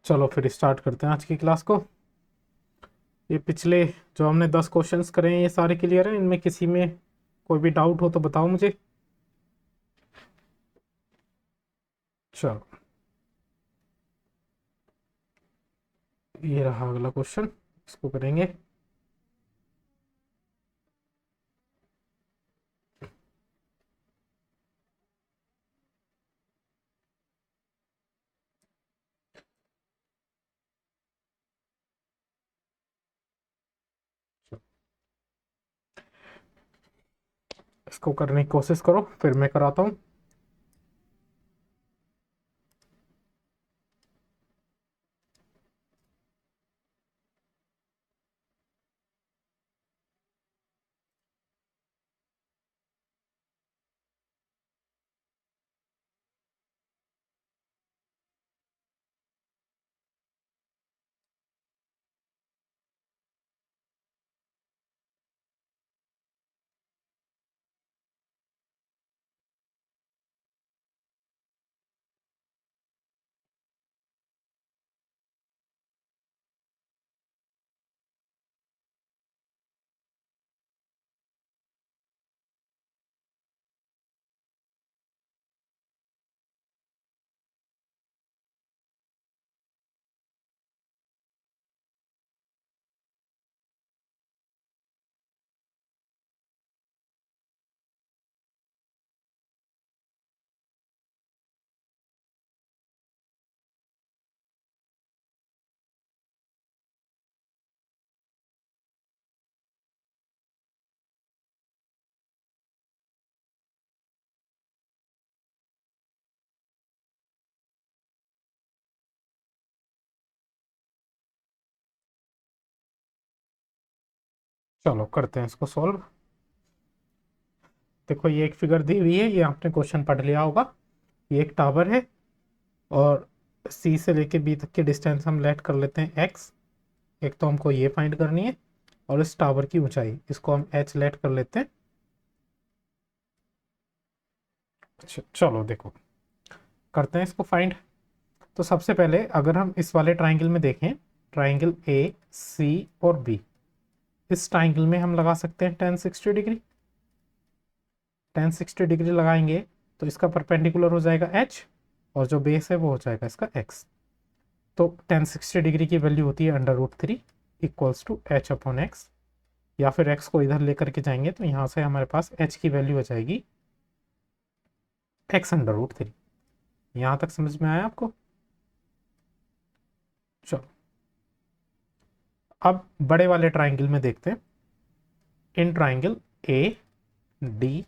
चलो फिर स्टार्ट करते हैं आज की क्लास को। ये पिछले जो हमने 10 क्वेश्चंस करे हैं ये सारे क्लियर हैं? इनमें किसी में कोई भी डाउट हो तो बताओ मुझे। चलो, ये रहा अगला क्वेश्चन, इसको करेंगे। इसको करने की कोशिश करो, फिर मैं कराता हूँ। चलो करते हैं इसको सॉल्व। देखो, ये एक फिगर दी हुई है, ये आपने क्वेश्चन पढ़ लिया होगा। ये एक टावर है और सी से लेके बी तक की डिस्टेंस हम लेट कर लेते हैं एक्स। एक तो हमको ये फाइंड करनी है, और इस टावर की ऊंचाई इसको हम एच लेट कर लेते हैं। अच्छा, चलो देखो करते हैं इसको फाइंड। तो सबसे पहले अगर हम इस वाले ट्राइंगल में देखें, ट्राइंगल ए सी और बी, इस ट्राइंगल में हम लगा सकते हैं 1060 डिग्री। 1060 डिग्री लगाएंगे तो इसका परपेंडिकुलर हो जाएगा एच, और जो बेस है वो हो जाएगा इसका एक्स। तो 1060 डिग्री की वैल्यू होती है √3 equals to H upon X. या फिर एक्स को इधर लेकर के जाएंगे तो यहाँ से हमारे पास एच की वैल्यू हो जाएगी x√3। यहाँ तक समझ में आया आपको? चलो, अब बड़े वाले ट्राइंगल में देखते हैं। इन ट्राइंगल ए डी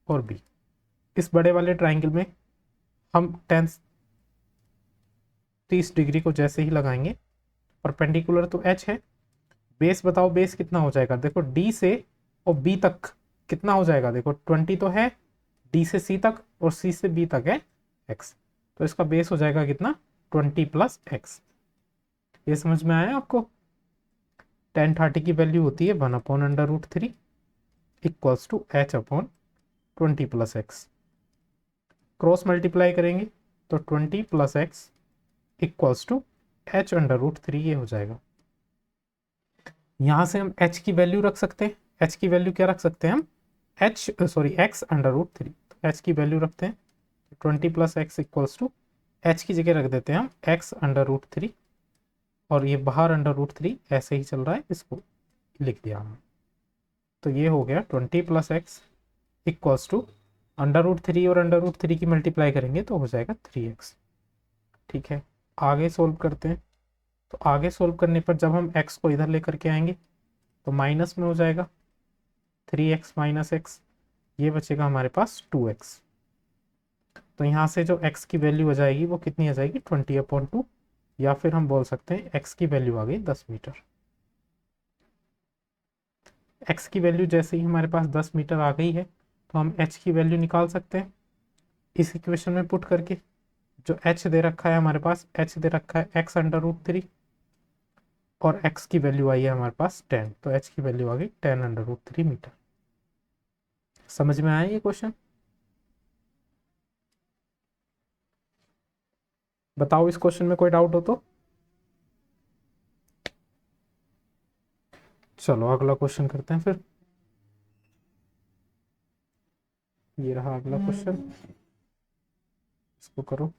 और बी, इस बड़े वाले ट्राइंगल में हम 1030 डिग्री को जैसे ही लगाएंगे, परपेंडिकुलर तो एच है, बेस बताओ बेस कितना हो जाएगा। देखो डी से और बी तक कितना हो जाएगा, देखो 20 तो है, डी से सी तक और सी से बी तक है एक्स, तो इसका बेस हो जाएगा कितना, 20 प्लस एक्स। ये समझ में आया आपको? 1030 की वैल्यू होती है 1/√3 equals to H upon 20 plus X. Cross multiply करेंगे तो 20 plus X equals to h√3, ये हो जाएगा। यहाँ से हम h की वैल्यू रख सकते हैं। h की वैल्यू क्या रख सकते हैं हम, x√3, तो h की वैल्यू रखते हैं 20 plus X equals to, h की जगह रख देते हैं हम x√3, और ये बाहर √3 ऐसे ही चल रहा है, इसको लिख दिया हमने। तो ये हो गया 20 प्लस एक्स इक्वल्स टू √3, और √3 की मल्टीप्लाई करेंगे तो हो जाएगा 3x। ठीक है, आगे सोल्व करते हैं। तो आगे सोल्व करने पर जब हम x को इधर लेकर के आएंगे तो माइनस में हो जाएगा 3x माइनस एक्स, ये बचेगा हमारे पास 2x। तो यहाँ से जो x की वैल्यू आ जाएगी वो कितनी आ जाएगी, 20/2, या फिर हम बोल सकते हैं x की वैल्यू आ गई 10 मीटर। x की वैल्यू जैसे ही हमारे पास 10 मीटर आ गई है तो हम h की वैल्यू निकाल सकते हैं इस इक्वेशन में पुट करके। जो h दे रखा है हमारे पास, h दे रखा है x√3, और x की वैल्यू आई है हमारे पास 10, तो h की वैल्यू आ गई 10√3 मीटर। समझ में आया ये क्वेश्चन? बताओ इस क्वेश्चन में कोई डाउट हो तो। चलो अगला क्वेश्चन करते हैं फिर। ये रहा अगला क्वेश्चन, इसको करो।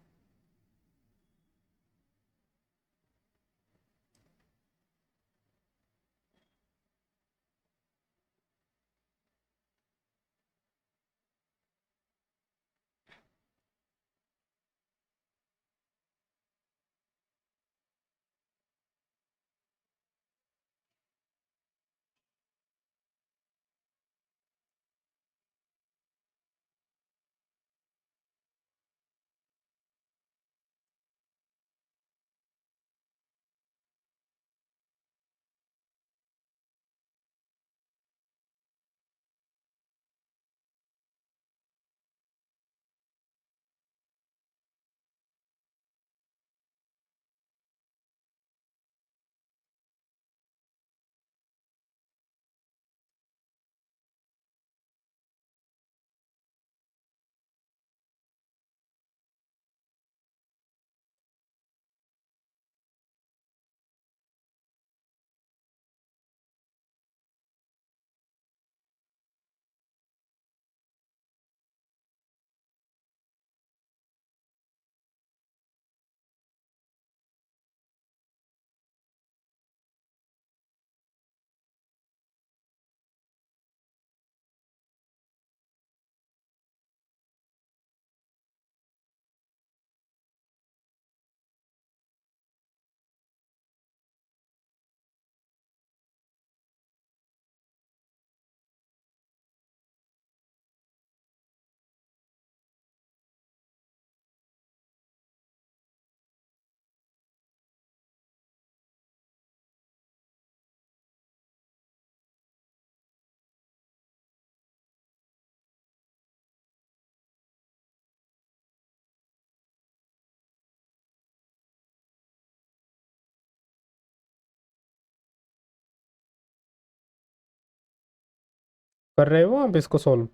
कर रहे हो आप इसको सॉल्व?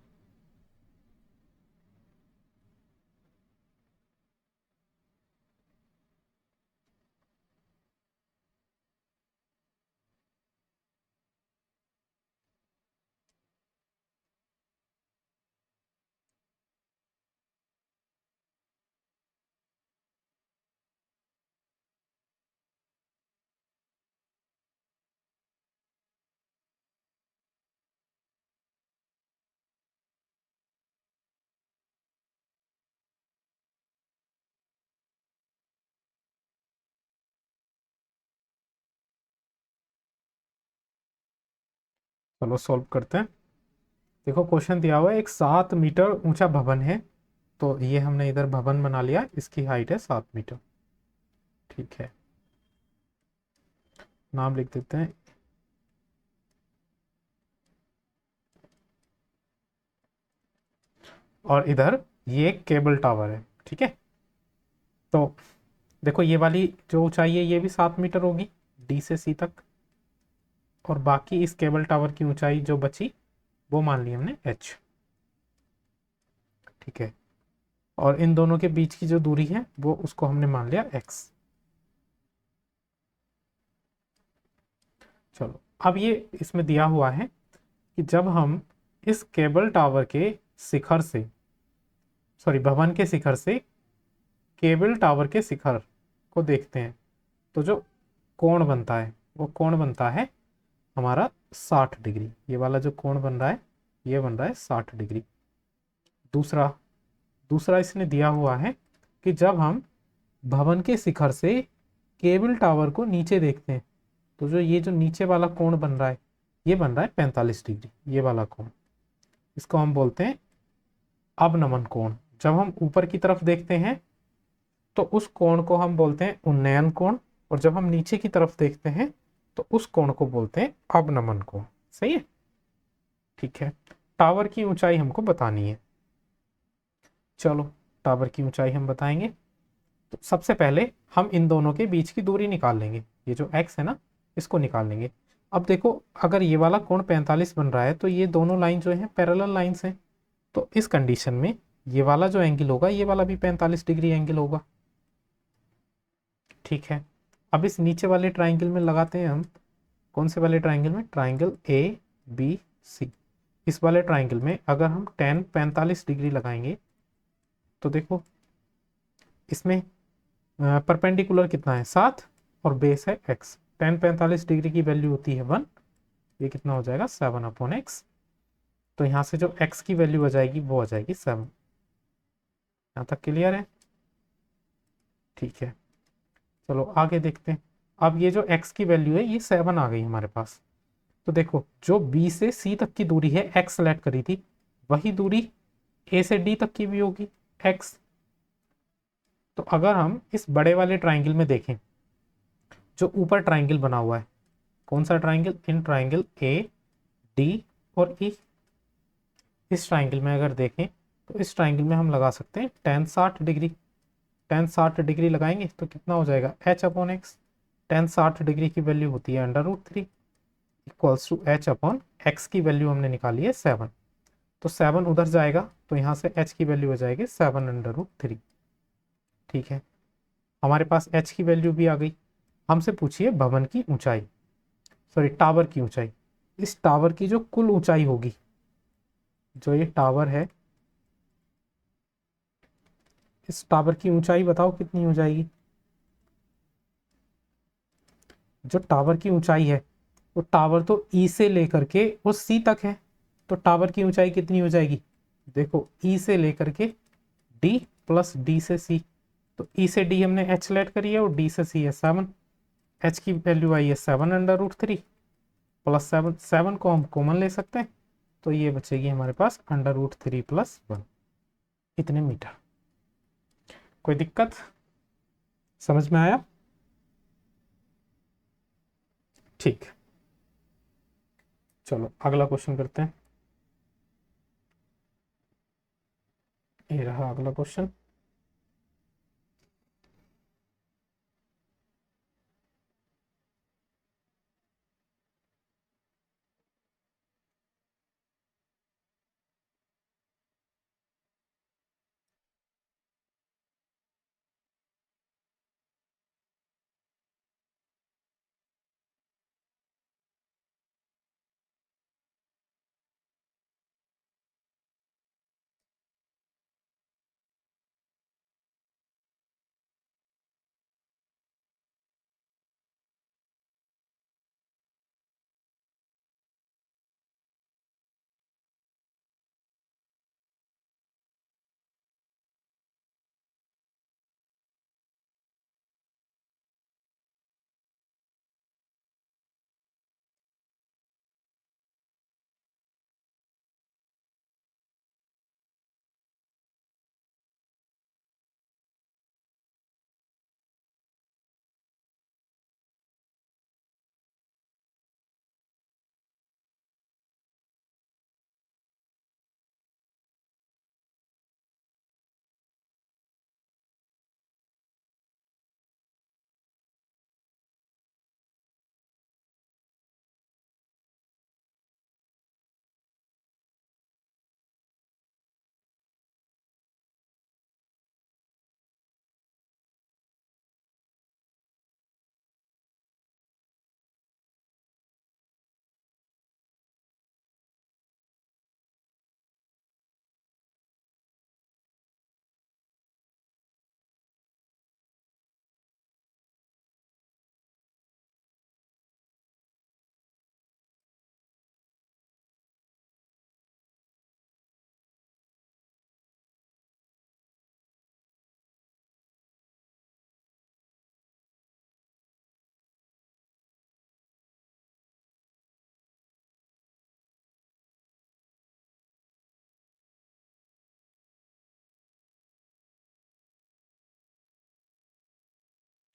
चलो सॉल्व करते हैं। देखो क्वेश्चन दिया हुआ है, एक 7 मीटर ऊंचा भवन है। तो ये हमने इधर भवन बना लिया, इसकी हाइट है 7 मीटर। ठीक है, नाम लिख देते हैं। और इधर ये एक केबल टावर है। ठीक है, तो देखो ये वाली जो ऊंचाई है ये भी 7 मीटर होगी, डी से सी तक। और बाकी इस केबल टावर की ऊंचाई जो बची वो मान ली हमने एच। ठीक है, और इन दोनों के बीच की जो दूरी है वो उसको हमने मान लिया एक्स। चलो अब ये इसमें दिया हुआ है कि जब हम इस केबल टावर के शिखर से, सॉरी भवन के शिखर से केबल टावर के शिखर को देखते हैं तो जो कोण बनता है वो कोण बनता है हमारा 60 डिग्री। ये वाला जो कोण बन रहा है ये बन रहा है 60 डिग्री। दूसरा दूसरा इसने दिया हुआ है कि जब हम भवन के शिखर से केबल टावर को नीचे देखते हैं तो जो ये जो नीचे वाला कोण बन रहा है ये बन रहा है 45 डिग्री, ये वाला कोण। इसको हम बोलते हैं अवनमन कोण। जब हम ऊपर की तरफ देखते हैं तो उस कोण को हम बोलते हैं उन्नयन कोण, और जब हम नीचे की तरफ देखते हैं तो उस कोण को बोलते हैं अवनमन कोण। सही है, ठीक है। टावर की ऊंचाई हमको बतानी है। चलो टावर की ऊंचाई हम बताएंगे। तो सबसे पहले हम इन दोनों के बीच की दूरी निकाल लेंगे, ये जो x है ना इसको निकाल लेंगे। अब देखो अगर ये वाला कोण 45 बन रहा है तो ये दोनों लाइन जो है पैरेलल लाइंस हैं। तो इस कंडीशन में ये वाला जो एंगल होगा ये वाला भी 45 डिग्री एंगल होगा। ठीक है, अब इस नीचे वाले ट्राइंगल में लगाते हैं हम कौन से वाले ट्राइंगल में? Triangle A B C. इस वाले ट्राइंगल में अगर हम tan 45 डिग्री लगाएंगे तो देखो इसमें परपेंडिकुलर कितना है? 7 और बेस है x। tan 45 डिग्री की वैल्यू होती है 1, ये कितना हो जाएगा? 7/x। तो यहाँ से जो x की वैल्यू आ जाएगी वो आ जाएगी 7। यहाँ तक क्लियर है? ठीक है, चलो आगे देखते हैं। अब ये जो x की वैल्यू है ये 7 आ गई हमारे पास। तो देखो जो b से c तक की दूरी है x सेलेक्ट करी थी, वही दूरी a से d तक की भी होगी x। तो अगर हम इस बड़े वाले ट्राइंगल में देखें, जो ऊपर ट्राइंगल बना हुआ है, कौन सा triangle? In triangle A D और ई। इस ट्राइंगल में अगर देखें तो इस ट्राइंगल में हम लगा सकते हैं tan 60 डिग्री। tan 60 डिग्री लगाएंगे तो कितना हो जाएगा? h/x। tan 60 डिग्री की वैल्यू होती है √3 इक्वल्स टू h/x की वैल्यू हमने निकाली है 7। तो 7 उधर जाएगा तो यहाँ से h की वैल्यू हो जाएगी 7/3। ठीक है, हमारे पास h की वैल्यू भी आ गई। हमसे पूछिए भवन की ऊंचाई, सॉरी टावर की ऊंचाई। इस टावर की जो कुल ऊंचाई होगी, जो ये टावर है, इस टावर की ऊंचाई बताओ कितनी हो जाएगी? जो टावर की ऊंचाई है, वो टावर तो ई से लेकर के वो सी तक है, तो टावर की ऊंचाई कितनी हो जाएगी? देखो ई से लेकर के डी प्लस डी से सी। तो ई से डी हमने एच लेट करी है और डी से सी है 7। एच की वैल्यू आई है 7/3 प्लस 7। 7 को हम कॉमन ले सकते हैं, तो ये बचेगी हमारे पास √3 + 1, इतने मीटर। कोई दिक्कत? समझ में आया? ठीक, चलो अगला क्वेश्चन करते हैं। ये रहा अगला क्वेश्चन।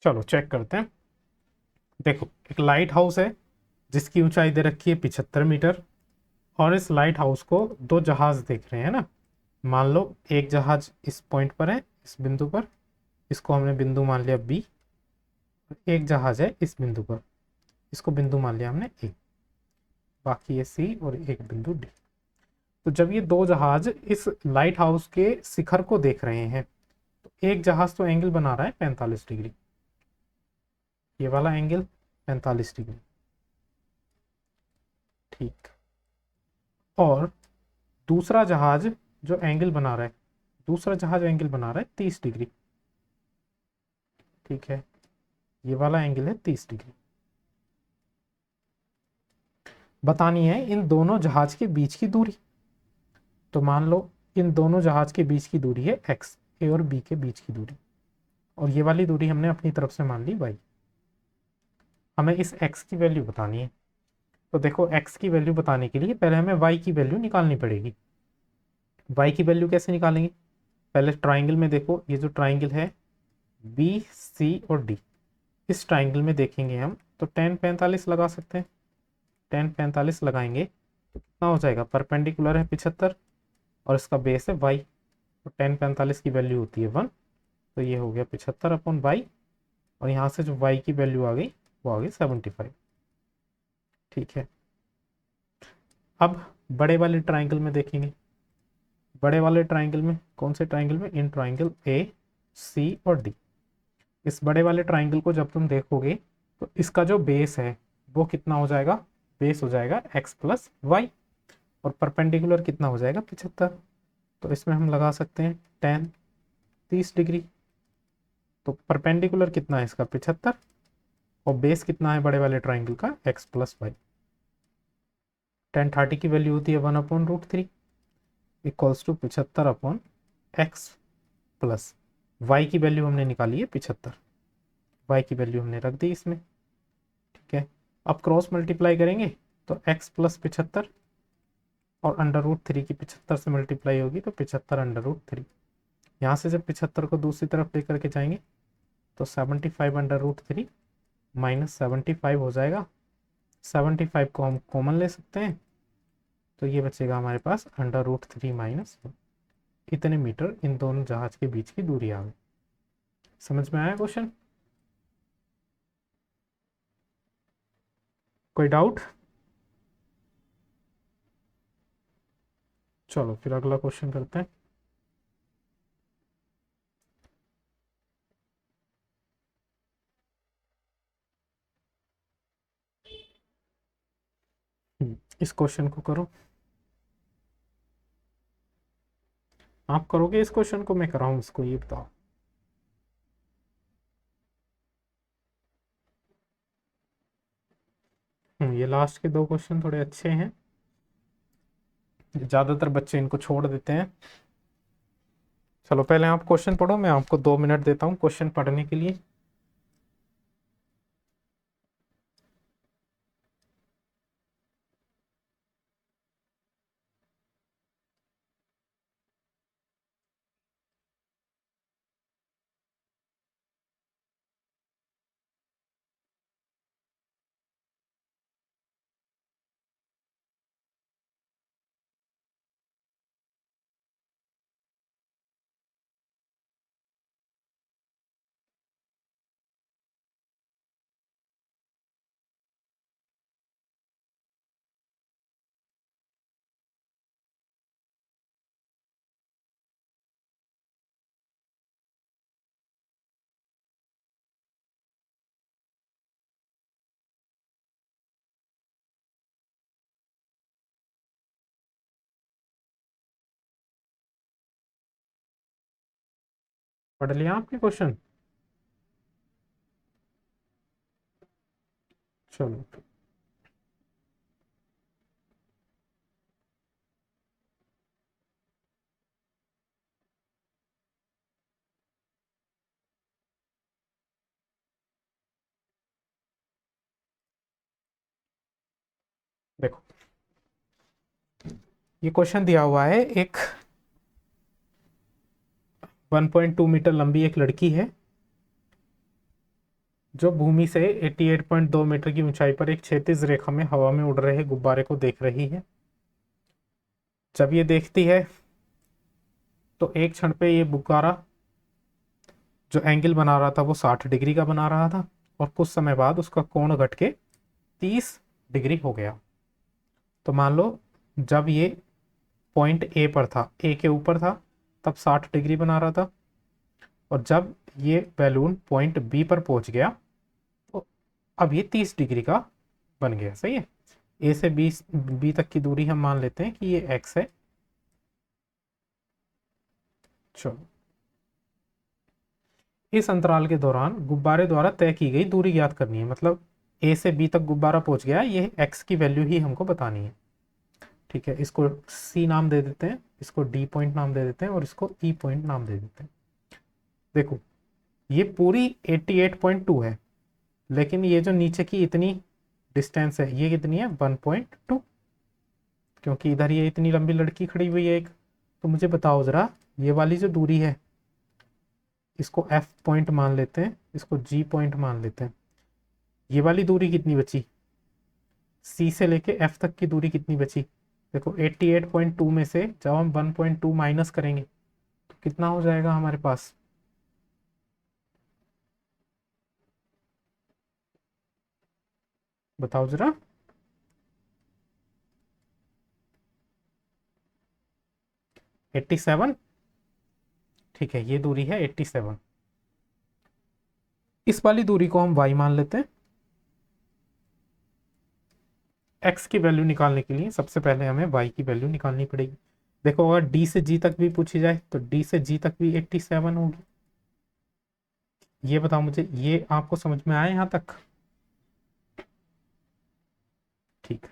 चलो चेक करते हैं। देखो एक लाइट हाउस है जिसकी ऊंचाई दे रखी है 75 मीटर, और इस लाइट हाउस को दो जहाज देख रहे हैं ना। मान लो एक जहाज इस पॉइंट पर है, इस बिंदु पर, इसको हमने बिंदु मान लिया बी। एक जहाज है इस बिंदु पर, इसको बिंदु मान लिया हमने ए। बाकी ये सी और एक बिंदु डी। तो जब ये दो जहाज इस लाइट हाउस के शिखर को देख रहे हैं, तो एक जहाज तो एंगल बना रहा है 45 डिग्री, ये वाला एंगल 45 डिग्री, ठीक। और दूसरा जहाज जो एंगल बना रहा है, दूसरा जहाज एंगल बना रहा है 30 डिग्री। ठीक है, ये वाला एंगल है 30 डिग्री। बतानी है इन दोनों जहाज के बीच की दूरी। तो मान लो इन दोनों जहाज के बीच की दूरी है एक्स, ए और बी के बीच की दूरी, और ये वाली दूरी हमने अपनी तरफ से मान ली वाई। हमें इस एक्स की वैल्यू बतानी है। तो देखो एक्स की वैल्यू बताने के लिए पहले हमें वाई की वैल्यू निकालनी पड़ेगी। वाई की वैल्यू कैसे निकालेंगे? पहले ट्राइंगल में देखो, ये जो ट्राइंगल है बी सी और डी, इस ट्राइंगल में देखेंगे हम तो टेन 45 लगा सकते हैं। टेन 45 लगाएंगे तो कितना हो जाएगा? परपेंडिकुलर है 75 और इसका बेस है वाई, तो टेन 45 की वैल्यू होती है 1, तो ये हो गया 75 अपॉन वाई, और यहाँ से जो वाई की वैल्यू आ गई वो आ गई 75। ठीक है, अब बड़े वाले ट्राइंगल में देखेंगे। बड़े वाले ट्राइंगल में कौन से ट्राइंगल में? इन ट्राइंगल ए सी और डी। इस बड़े वाले ट्राइंगल को जब तुम देखोगे तो इसका जो बेस है वो कितना हो जाएगा? बेस हो जाएगा एक्स प्लस वाई, और परपेंडिकुलर कितना हो जाएगा? 75। तो इसमें हम लगा सकते हैं टेन 30 डिग्री। तो परपेंडिकुलर कितना है इसका? 75, और बेस कितना है बड़े वाले ट्राइंगल का? X plus Y. टेन 30 की वैल्यू होती है 1/√3 equals to 75 upon X plus Y की वैल्यू हमने निकाली है 75। वाई की वैल्यू हमने रख दी इसमें। ठीक है, अब क्रॉस मल्टीप्लाई करेंगे तो एक्स प्लस 75 और √3 की 75 से मल्टीप्लाई होगी तो 75 √3। यहाँ से जब 75 को दूसरी तरफ लेकर के जाएंगे तो 75 √3 माइनस 75 हो जाएगा। 75 को हम कॉमन ले सकते हैं, तो ये बचेगा हमारे पास √3 माइनस 1। इतने मीटर इन दोनों जहाज के बीच की दूरी आ गई। समझ में आया क्वेश्चन? कोई डाउट? चलो फिर अगला क्वेश्चन करते हैं। इस क्वेश्चन को करो। आप करोगे इस क्वेश्चन को, मैं कराऊं इसको, ये बताओ। ये लास्ट के दो क्वेश्चन थोड़े अच्छे हैं, ज्यादातर बच्चे इनको छोड़ देते हैं। चलो पहले आप क्वेश्चन पढ़ो, मैं आपको 2 मिनट देता हूँ क्वेश्चन पढ़ने के लिए। पढ़ लिया आपके क्वेश्चन? चलो देखो, ये क्वेश्चन दिया हुआ है, एक 1.2 मीटर लंबी एक लड़की है जो भूमि से 88.2 मीटर की ऊंचाई पर एक क्षैतिज रेखा में हवा में उड़ रहे गुब्बारे को देख रही है। जब ये देखती है तो एक क्षण पे ये गुब्बारा जो एंगल बना रहा था वो 60 डिग्री का बना रहा था, और कुछ समय बाद उसका कोण घट के 30 डिग्री हो गया। तो मान लो जब ये पॉइंट ए पर था, ए के ऊपर था, तब 60 डिग्री बना रहा था, और जब ये बैलून पॉइंट बी पर पहुंच गया तो अब ये 30 डिग्री का बन गया। सही है। ए से बी तक की दूरी हम मान लेते हैं कि ये एक्स है। चलो, इस अंतराल के दौरान गुब्बारे द्वारा तय की गई दूरी ज्ञात करनी है। मतलब ए से बी तक गुब्बारा पहुंच गया, ये एक्स की वैल्यू ही हमको बतानी है। ठीक है, इसको सी नाम दे देते हैं, इसको डी पॉइंट नाम दे देते हैं और इसको ई पॉइंट नाम दे देते हैं। देखो, ये पूरी 88.2 है, लेकिन ये जो नीचे की इतनी डिस्टेंस है ये कितनी है, 1.2, क्योंकि इधर ये इतनी लंबी लड़की खड़ी हुई है एक। तो मुझे बताओ जरा, ये वाली जो दूरी है इसको एफ पॉइंट मान लेते हैं, इसको जी पॉइंट मान लेते हैं। ये वाली दूरी कितनी बची, सी से लेके एफ तक की दूरी कितनी बची। देखो 88.2 में से जब हम 1.2 माइनस करेंगे तो कितना हो जाएगा हमारे पास, बताओ जरा। 87। ठीक है, ये दूरी है 87। इस वाली दूरी को हम y मान लेते हैं। x की वैल्यू निकालने के लिए सबसे पहले हमें y की वैल्यू निकालनी पड़ेगी। देखो, अगर d से g तक भी पूछी जाए तो d से g तक भी 87 होगी। ये बताओ मुझे, ये आपको समझ में आया यहां तक? ठीक है,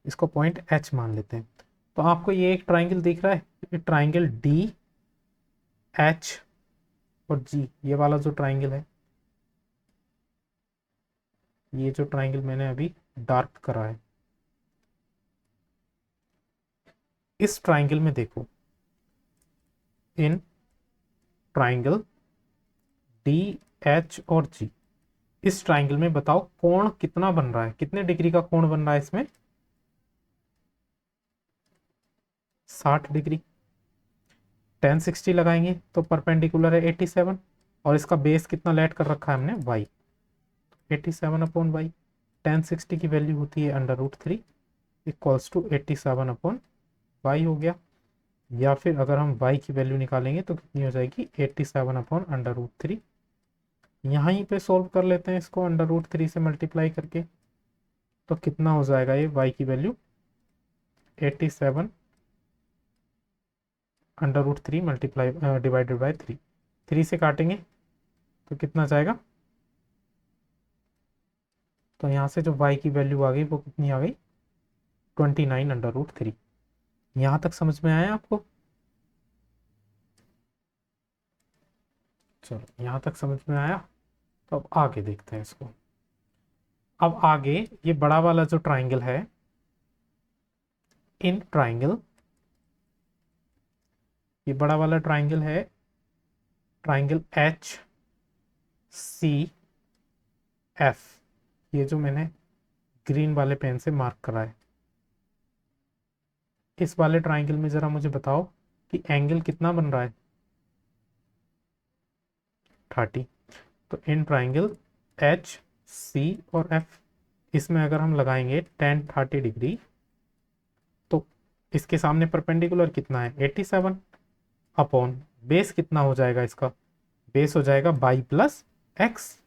इसको पॉइंट h मान लेते हैं। तो आपको ये एक ट्राइंगल दिख रहा है, ये ट्राइंगल डी एच और जी, ये वाला जो ट्राइंगल है, ये जो ट्राइंगल मैंने अभी डार्क करा है, इस ट्राइंगल में देखो, इन ट्राइंगल डी एच और जी, इस ट्राइंगल में बताओ कोण कितना बन रहा है, कितने डिग्री का कोण बन रहा है इसमें, 60 डिग्री। 1060 लगाएंगे तो परपेंडिकुलर है 87, और इसका बेस कितना लेट कर रखा है हमने, वाई। 87/y, 1060 की वैल्यू होती है √3 इक्वल्स टू 87/y हो गया। या फिर अगर हम y की वैल्यू निकालेंगे तो कितनी हो जाएगी, 87/√3। यहीं पे सोल्व कर लेते हैं इसको √3 से मल्टीप्लाई करके, तो कितना हो जाएगा ये y की वैल्यू, 87/√3 मल्टीप्लाई डिवाइडेड बाई 3। 3 से काटेंगे तो कितना जाएगा, तो यहाँ से जो y की वैल्यू आ गई वो कितनी आ गई, 29/√3। यहाँ तक समझ में आया आपको? चलो, यहाँ तक समझ में आया। तो अब आगे देखते हैं इसको। अब आगे ये बड़ा वाला जो ट्राइंगल है, इन ट्राइंगल, ये बड़ा वाला ट्राइंगल है, ट्राइंगल एच सी एफ, ये जो मैंने ग्रीन वाले पेन से मार्क करा है, इस वाले ट्राइंगल में जरा मुझे बताओ कि एंगल कितना बन रहा है, 30। तो इन ट्राइंगल एच सी और एफ, इसमें अगर हम लगाएंगे टेन 30 डिग्री, तो इसके सामने परपेंडिकुलर कितना है, 87 अपॉन बेस कितना हो जाएगा इसका, बेस हो जाएगा बाई प्लस एक्स।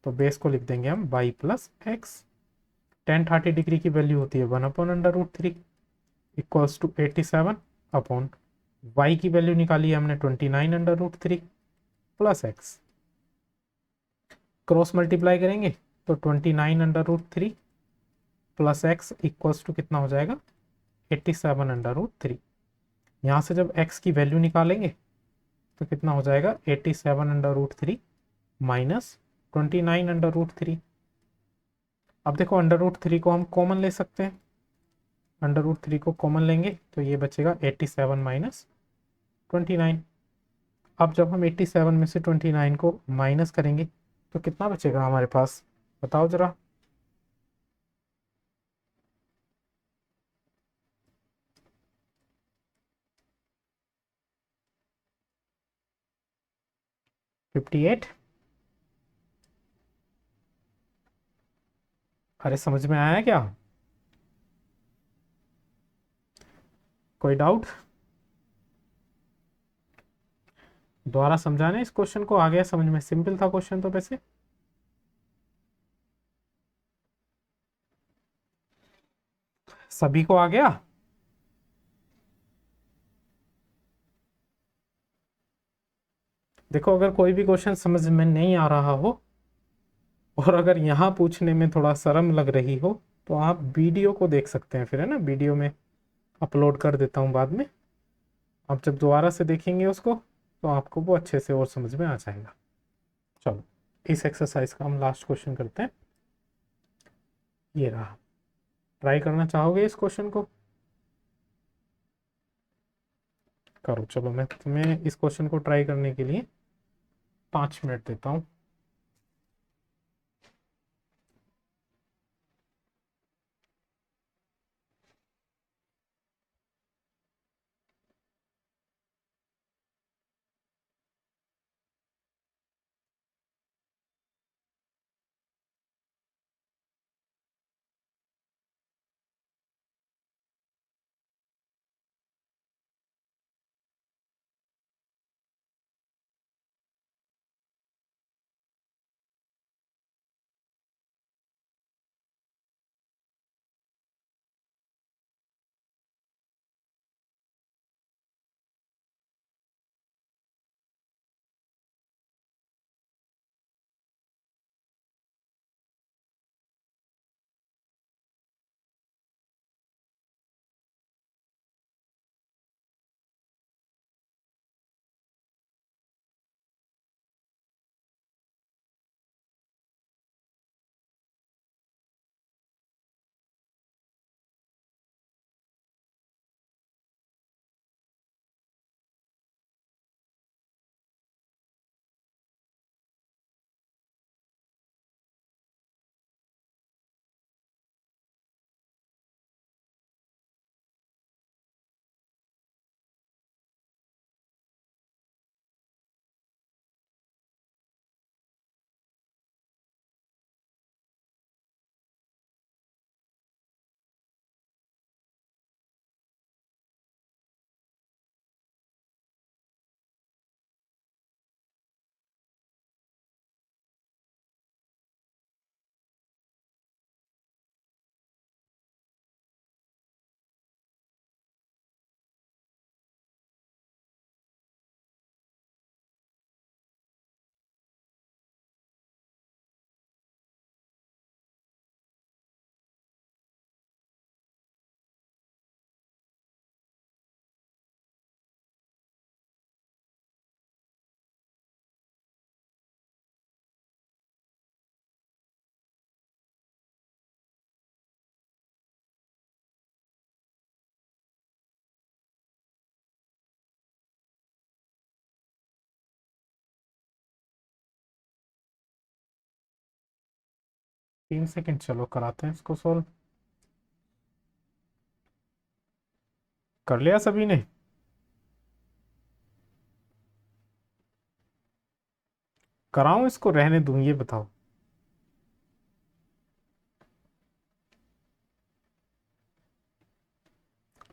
तो बेस को लिख देंगे हम by plus x. Ten 30 degree की वैल्यू होती है 1/√3 इक्वल्स टू 87 अपॉन वाई की वैल्यू निकाली है हमने 29/√3 प्लस एक्स। क्रॉस मल्टीप्लाई करेंगे तो 29/√3 प्लस एक्स इक्वल्स टू कितना हो जाएगा, 87/√3। यहाँ से जब x की वैल्यू निकालेंगे तो कितना हो जाएगा, 87/√3 माइनस 29/√3। अब देखो √3 को हम कॉमन ले सकते हैं, √3 को कॉमन लेंगे तो ये बचेगा 87 माइनस 29। अब जब हम 87 में से 29 को माइनस करेंगे तो कितना बचेगा हमारे पास, बताओ जरा। 58। अरे समझ में आया क्या, कोई डाउट? दोबारा समझाने इस क्वेश्चन को, आ गया समझ में? सिंपल था क्वेश्चन तो वैसे। सभी को आ गया? देखो, अगर कोई भी क्वेश्चन समझ में नहीं आ रहा हो और अगर यहाँ पूछने में थोड़ा शर्म लग रही हो तो आप वीडियो को देख सकते हैं फिर, है ना। वीडियो में अपलोड कर देता हूँ बाद में, आप जब दोबारा से देखेंगे उसको तो आपको वो अच्छे से और समझ में आ जाएगा। चलो, इस एक्सरसाइज का हम लास्ट क्वेश्चन करते हैं। ये रहा। ट्राई करना चाहोगे इस क्वेश्चन को? करो। चलो, मैं तुम्हें इस क्वेश्चन को ट्राई करने के लिए 5 मिनट देता हूँ। तीन सेकंड, चलो कराते हैं इसको सॉल्व। कर लिया सभी ने? कराऊं इसको, रहने दूं, ये बताओ।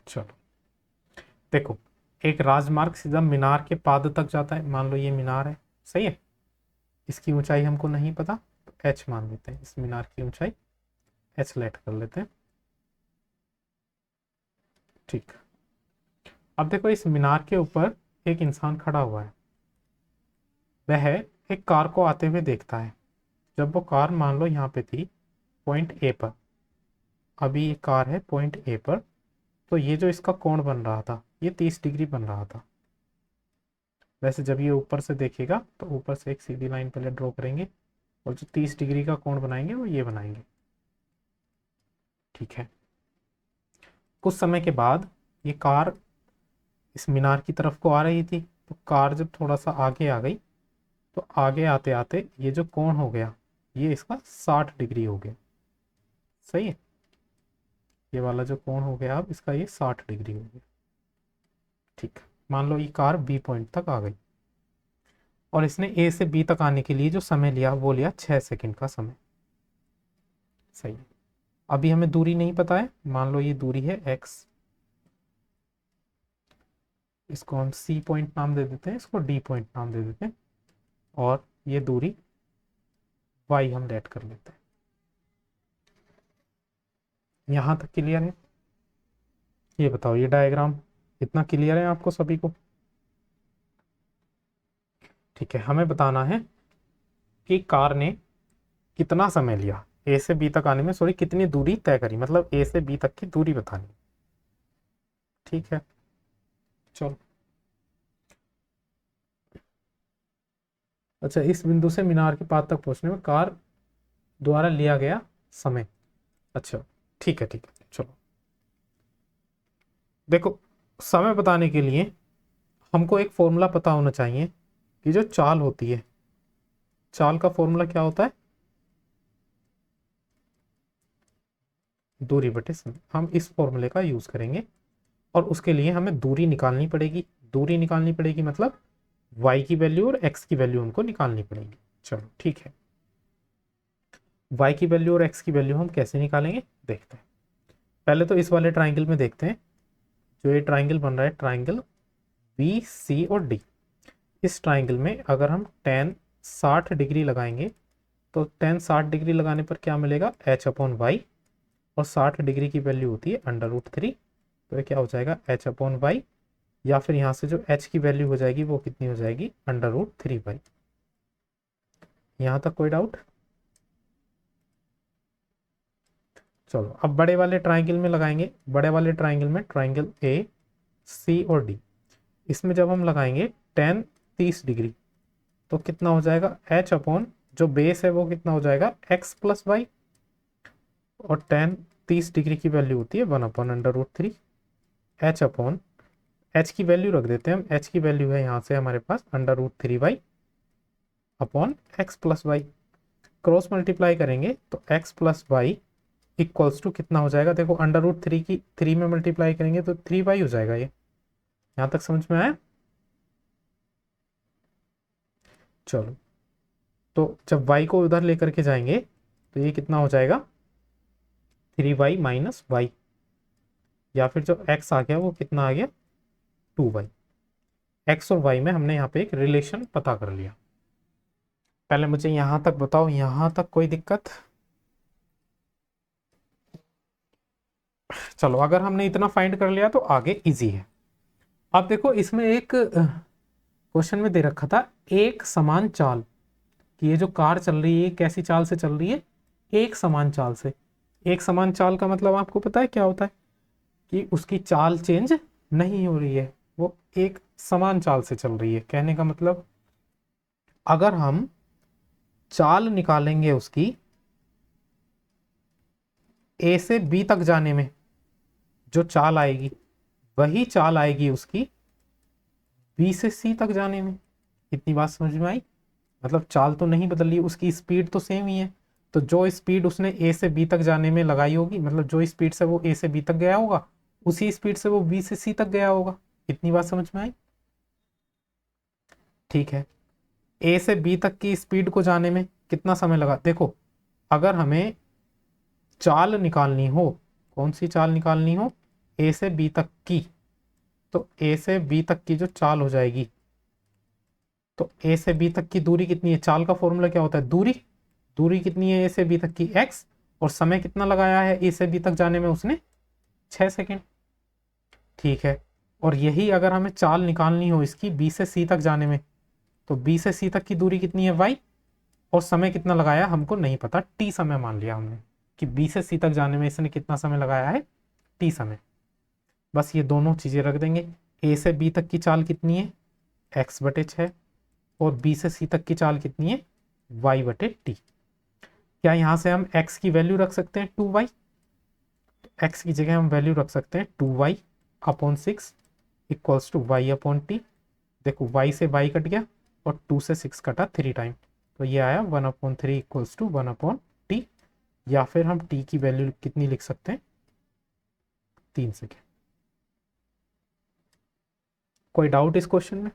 चलो देखो, एक राजमार्ग सीधा मीनार के पाद तक जाता है। मान लो ये मीनार है, सही है। इसकी ऊंचाई हमको नहीं पता तो एच मान लेते हैं। इस मीनार की ऊंचाई एच लेट कर लेते हैं। ठीक। अब देखो, इस मीनार के ऊपर एक इंसान खड़ा हुआ है। वह एक कार को आते हुए देखता है। जब वो कार मान लो यहाँ पे थी पॉइंट ए पर, अभी ये कार है पॉइंट ए पर, तो ये जो इसका कोण बन रहा था ये 30 डिग्री बन रहा था। वैसे जब ये ऊपर से देखेगा तो ऊपर से एक सीधी लाइन पहले ड्रॉ करेंगे और जो 30 डिग्री का कोण बनाएंगे वो ये बनाएंगे। ठीक है। कुछ समय के बाद ये कार इस मीनार की तरफ को आ रही थी, तो कार जब थोड़ा सा आगे आ गई तो आगे आते आते ये जो कोण हो गया ये इसका 60 डिग्री हो गया। सही है। ये वाला जो कोण हो गया अब इसका ये 60 डिग्री हो गया। ठीक। मान लो ये कार बी पॉइंट तक आ गई और इसने ए से बी तक आने के लिए जो समय लिया वो लिया 6 सेकंड का समय। सही है। अभी हमें दूरी नहीं पता है। मान लो ये दूरी है एक्स, इसको हम सी पॉइंट नाम दे देते हैं, इसको डी पॉइंट नाम दे देते हैं, और ये दूरी वाई हम लेट कर लेते हैं। यहां तक क्लियर है? ये बताओ, ये डायग्राम इतना क्लियर है आपको सभी को? ठीक है, हमें बताना है कि कार ने कितना समय लिया ए से बी तक आने में, सॉरी कितनी दूरी तय करी, मतलब ए से बी तक की दूरी बतानी। ठीक है, चलो। अच्छा, इस बिंदु से मीनार के पास तक पहुंचने में कार द्वारा लिया गया समय। अच्छा, ठीक है, चलो। देखो, समय बताने के लिए हमको एक फॉर्मूला पता होना चाहिए कि जो चाल होती है, चाल का फॉर्मूला क्या होता है? दूरी बटे समय। हम इस फॉर्मूले का यूज करेंगे और उसके लिए हमें दूरी निकालनी पड़ेगी। दूरी निकालनी पड़ेगी मतलब y की वैल्यू और x की वैल्यू हमको निकालनी पड़ेगी। चलो ठीक है, y की वैल्यू और x की वैल्यू हम कैसे निकालेंगे देखते हैं। पहले तो इस वाले ट्राइंगल में देखते हैं। जो ये ट्राइंगल बन रहा है, ट्राइंगल बी सी और डी, इस ट्राइंगल में अगर हम टेन 60 डिग्री लगाएंगे तो टेन 60 डिग्री लगाने पर क्या मिलेगा? एच अपॉन वाई, और 60 डिग्री की वैल्यू होती है अंडर रूट 3। तो ये क्या हो जाएगा? एच अपॉन वाई, या फिर यहाँ से जो एच की वैल्यू हो जाएगी वो कितनी हो जाएगी? Under root 3 Y. यहाँ तक कोई डाउट? चलो, अब बड़े वाले ट्राइंगल में लगाएंगे। बड़े वाले ट्राइंगल में ट्राइंगल ए सी और डी, इसमें जब हम लगाएंगे टेन 30 डिग्री तो कितना हो जाएगा? एच अपॉन जो बेस है वो कितना हो जाएगा? एक्स प्लस वाई, और टेन 30 डिग्री की वैल्यू होती है 1/√3। एच अपॉन एच की वैल्यू रख देते हैं हम। एच की वैल्यू है यहाँ से हमारे पास under root 3 Y upon X plus Y. Cross multiply करेंगे तो X plus Y equals to कितना हो जाएगा? देखो, अंडर रूट 3 की 3 में मल्टीप्लाई करेंगे तो 3 वाई हो जाएगा। ये यहाँ तक समझ में आया? चलो, तो जब y को उधर लेकर के जाएंगे तो ये कितना हो जाएगा? 3y - y, या फिर जो x आ गया वो कितना आ गया? 2y। x और y में हमने यहाँ पे एक रिलेशन पता कर लिया। पहले मुझे यहाँ तक बताओ, यहाँ तक कोई दिक्कत? चलो, अगर हमने इतना फाइंड कर लिया तो आगे इजी है। अब देखो, इसमें एक क्वेश्चन में दे रखा था एक समान चाल, कि ये जो कार चल रही है कैसी चाल से चल रही है? एक समान चाल से। एक समान चाल का मतलब आपको पता है क्या होता है? कि उसकी चाल चेंज नहीं हो रही है, वो एक समान चाल से चल रही है। कहने का मतलब, अगर हम चाल निकालेंगे उसकी ए से बी तक जाने में, जो चाल आएगी वही चाल आएगी उसकी बी से सी तक जाने में। इतनी बात समझ में आई? मतलब चाल तो नहीं बदल रही, उसकी स्पीड तो सेम ही है। तो जो स्पीड उसने ए से बी तक जाने में लगाई होगी, मतलब जो स्पीड से वो ए से बी तक गया होगा, उसी स्पीड से वो बी से सी तक गया होगा। इतनी बात समझ में आई? ठीक है, ए से बी तक की स्पीड को जाने में कितना समय लगा? देखो, अगर हमें चाल निकालनी हो, कौन सी चाल निकालनी हो? ए से बी तक की, तो ए से बी तक की जो चाल हो जाएगी, तो ए से बी तक की दूरी कितनी है? चाल का फॉर्मूला क्या होता है? दूरी। दूरी कितनी है ए से बी तक की? एक्स। और समय कितना लगाया है ए से बी तक जाने में उसने? 6 सेकेंड। ठीक है, और यही अगर हमें चाल निकालनी हो इसकी बी से सी तक जाने में, तो बी से सी तक की दूरी कितनी है? वाई। और समय कितना लगाया हमको नहीं पता, टी समय मान लिया हमने कि बी से सी तक जाने में इसने कितना समय लगाया है? टी समय। बस ये दोनों चीजें रख देंगे। ए से बी तक की चाल कितनी है? x/6। और बी से सी तक की चाल कितनी है? y/t। क्या यहाँ से हम x की वैल्यू रख सकते हैं 2y? x की जगह हम वैल्यू रख सकते हैं 2y/6 इक्वल्स टू y/t। देखो, y से y कट गया और 2 से 6 कटा 3 टाइम, तो ये आया 1/3 इक्वल्स टू 1/t। या फिर हम t की वैल्यू कितनी लिख सकते हैं? 3 सेकेंड। कोई डाउट इस क्वेश्चन में?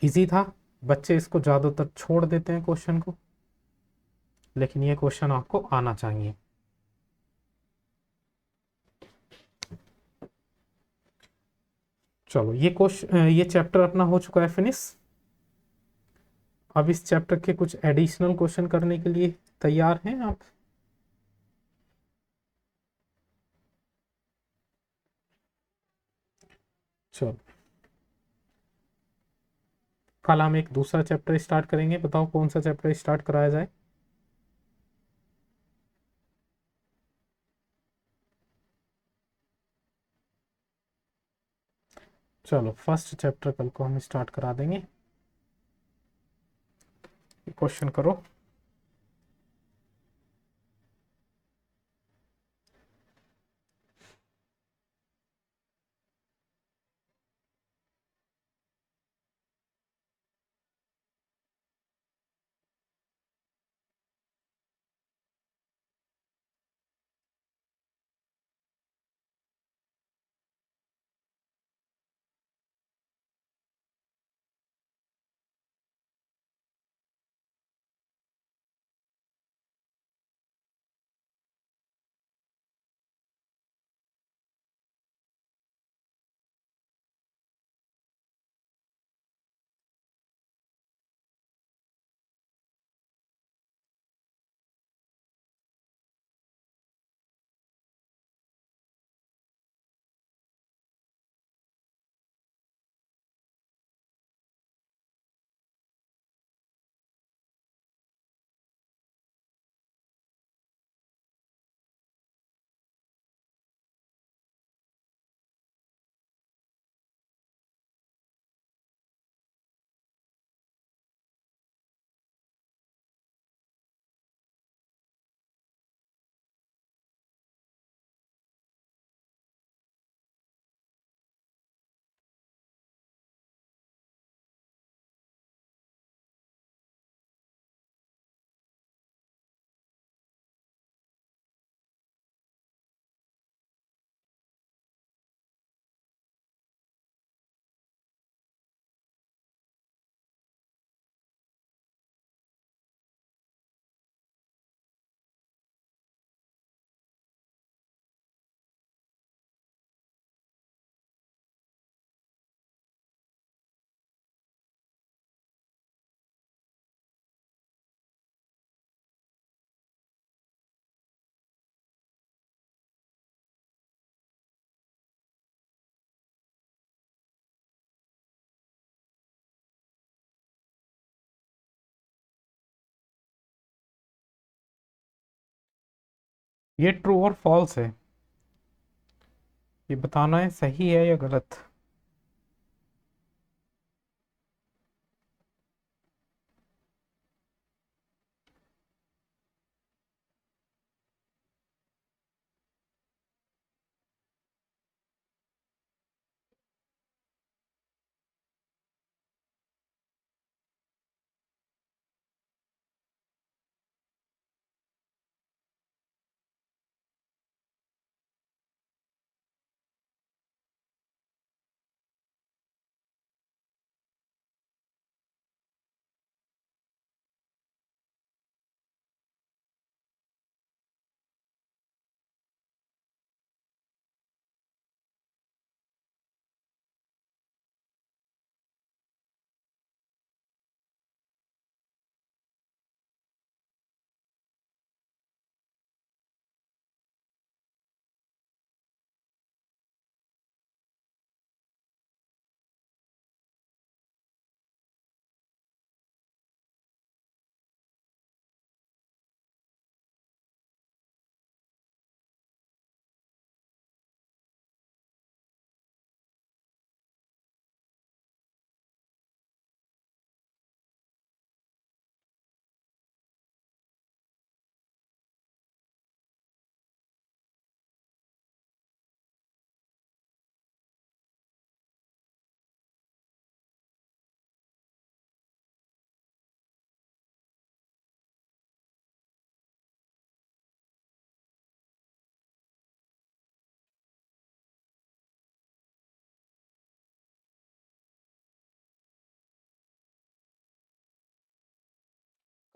इजी था। बच्चे इसको ज़्यादातर छोड़ देते हैं क्वेश्चन को, लेकिन ये क्वेश्चन आपको आना चाहिए। चलो, ये चैप्टर अपना हो चुका है फिनिश। अब इस चैप्टर के कुछ एडिशनल क्वेश्चन करने के लिए तैयार हैं आप? चलो कल हम एक दूसरा चैप्टर स्टार्ट करेंगे, बताओ कौन सा चैप्टर स्टार्ट कराया जाए। चलो फर्स्ट चैप्टर कल को हम स्टार्ट करा देंगे। क्वेश्चन करो। ये ट्रू और फॉल्स है, ये बताना है सही है या गलत।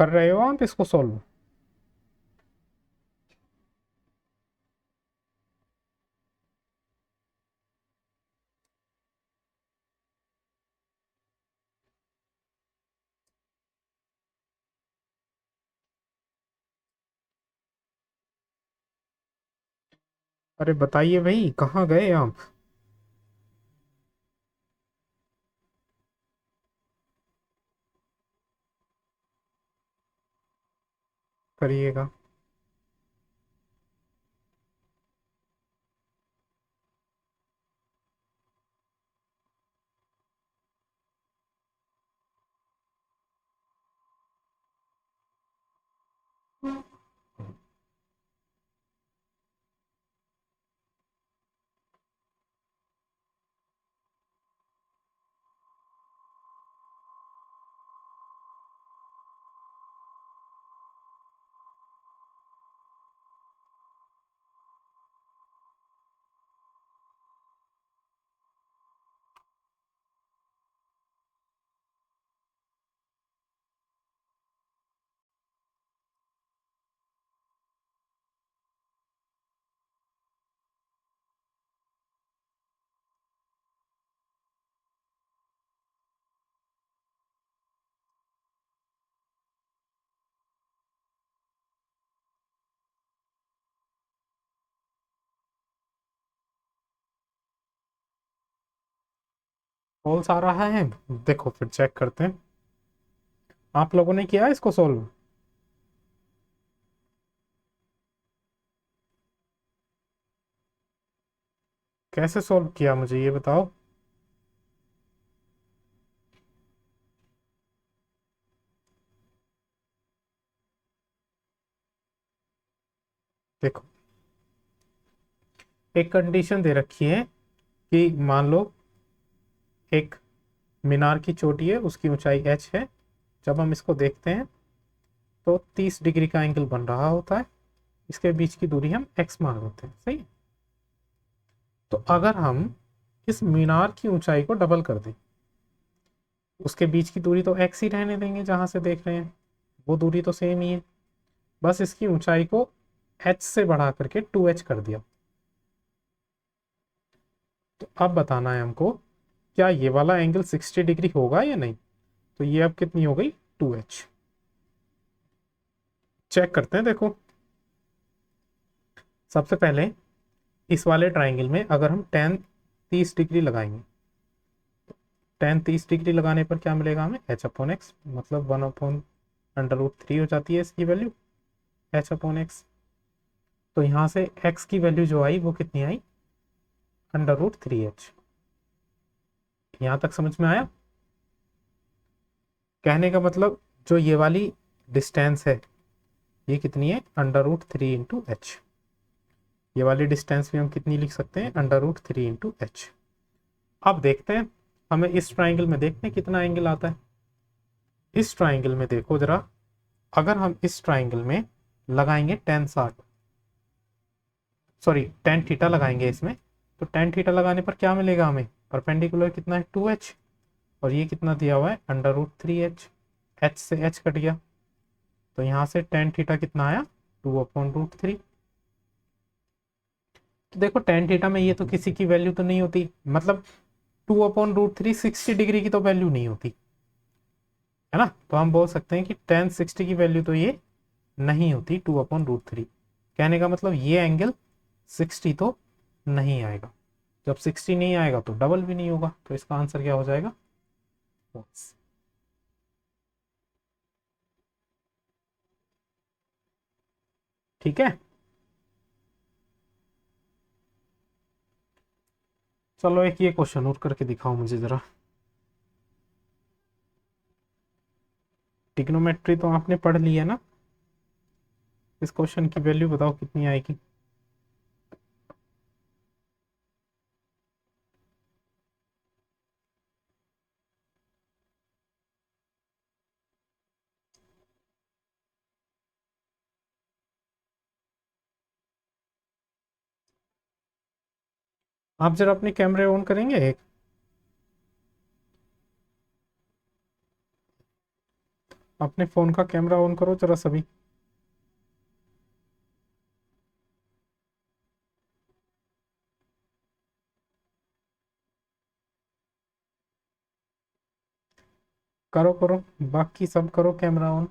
कर रहे हो आप इसको सॉल्व। अरे बताइए भाई, कहाँ गए आप। करिएगा। फॉल्स आ रहा है, देखो फिर चेक करते हैं। आप लोगों ने किया है इसको सॉल्व? कैसे सॉल्व किया मुझे ये बताओ। देखो, एक कंडीशन दे रखी है कि मान लो एक मीनार की चोटी है, उसकी ऊंचाई h है। जब हम इसको देखते हैं तो 30 डिग्री का एंगल बन रहा होता है। इसके बीच की दूरी हम x मान लेते हैं, सही। तो अगर हम इस मीनार की ऊंचाई को डबल कर दें, उसके बीच की दूरी तो x ही रहने देंगे, जहां से देख रहे हैं वो दूरी तो सेम ही है। बस इसकी ऊंचाई को h से बढ़ा करके 2h कर दिया। तो अब बताना है हमको, क्या ये वाला एंगल 60 डिग्री होगा या नहीं। तो ये अब कितनी हो गई, 2h। चेक करते हैं, देखो। सबसे पहले इस वाले ट्राइंगल में अगर हम टेन 30 डिग्री लगाएंगे, टेन 30 डिग्री लगाने पर क्या मिलेगा हमें, एच अपॉन एक्स, मतलब 1/√3 हो जाती है इसकी वैल्यू, एच अपॉन एक्स। तो यहाँ से एक्स की वैल्यू जो आई वो कितनी आई, √3h। यहाँ तक समझ में आया? कहने का मतलब जो ये वाली डिस्टेंस है ये कितनी है, √3 × h। ये वाली डिस्टेंस भी हम कितनी लिख सकते हैं, √3 × h। अब देखते हैं, हमें इस ट्राइंगल में देखते हैं कितना एंगल आता है। इस ट्राइंगल में देखो जरा, अगर हम इस ट्राइंगल में लगाएंगे टेन थीटा लगाएंगे इसमें, तो टेन थीटा लगाने पर क्या मिलेगा हमें, परपेंडिकुलर कितना है, 2h। और ये कितना दिया हुआ है, √3h। h से h कट गया, तो यहाँ से टेन थीटा कितना आया, 2/√3। तो देखो टेन थीटा में ये तो किसी की वैल्यू तो नहीं होती, मतलब 2/√3 60 डिग्री की तो वैल्यू नहीं होती है ना। तो हम बोल सकते हैं कि टेन 60 की वैल्यू तो ये नहीं होती 2/√3। कहने का मतलब ये एंगल 60 तो नहीं आएगा। जब 60 नहीं आएगा तो डबल भी नहीं होगा, तो इसका आंसर क्या हो जाएगा, false। ठीक है, चलो एक ये क्वेश्चन और करके दिखाओ मुझे जरा। ट्रिग्नोमेट्री तो आपने पढ़ ली है ना, इस क्वेश्चन की वैल्यू बताओ कितनी आएगी। आप जरा अपने कैमरे ऑन करेंगे एक, अपने फोन का कैमरा ऑन करो जरा सभी। करो करो, बाकी सब करो कैमरा ऑन।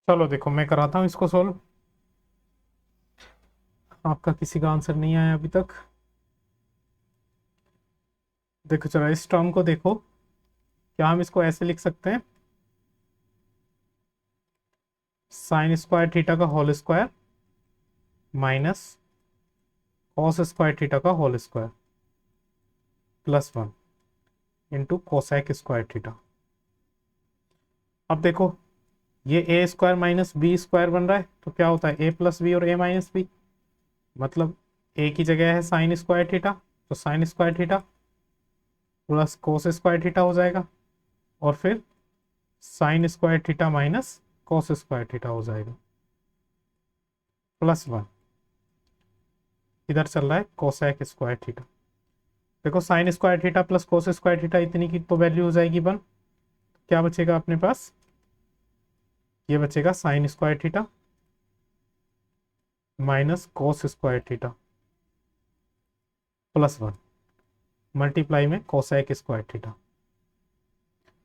चलो देखो मैं कराता हूँ इसको सोल्व। आपका किसी का आंसर नहीं आया अभी तक। देखो चलो इस टर्म को देखो, क्या हम इसको ऐसे लिख सकते हैं, साइन स्क्वायर थीटा का whole square minus cos square theta का whole square plus 1 into cosec square theta. अब देखो ये A square minus B square बन रहा है, तो क्या होता है ए प्लस बी और ए माइनस बी, मतलब ए की जगह है साइन स्क्वायर थीटा, तो sine square theta plus cos square theta हो जाएगा, और फिर sign square theta minus cos square theta हो जाएगा प्लस 1। इधर चल रहा है कोसेक स्क्वायर थीटा। देखो sign square theta plus cos square theta इतनी की तो वैल्यू हो जाएगी 1। क्या बचेगा अपने पास, ये बचेगा sine square theta minus cos square theta plus 1 multiply में कोसेक स्क्वायर थीटा।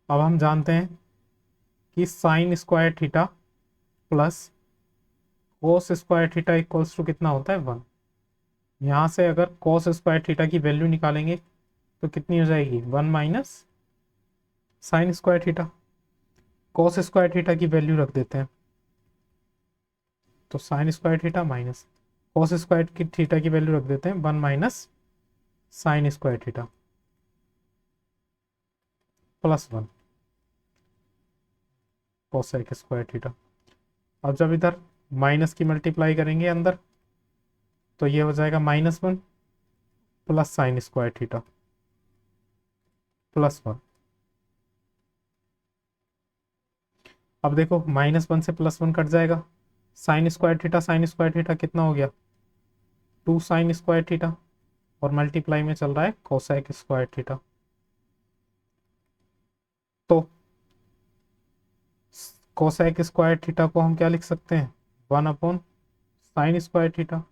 अब हम जानते हैं कि sine square theta plus cos square theta equals to कितना होता है 1। यहाँ से अगर कोस स्क्वायर थीटा की वैल्यू निकालेंगे तो कितनी हो जाएगी 1 minus sine square theta. Cos square theta की वैल्यू रख देते हैं, तो sine square theta minus cos square की थीटा की वैल्यू रख देते हैं 1 minus sine square theta plus 1 cosec square theta. अब जब इधर माइनस की मल्टीप्लाई करेंगे अंदर, तो ये हो जाएगा -1 plus sign square theta plus 1। अब देखो -1 से +1 कट जाएगा, साइन स्क्वायर थीटा कितना हो गया 2 साइन स्क्वायर थीटा, और मल्टीप्लाई में चल रहा है कोसेक स्क्वायर थीटा। तो कोसेक स्क्वायर थीटा को हम क्या लिख सकते हैं 1 अपॉन साइन स्क्वायर थीटा।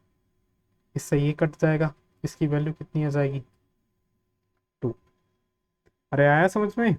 इससे ये कट जाएगा, इसकी वैल्यू कितनी आ जाएगी 2। अरे आया समझ में।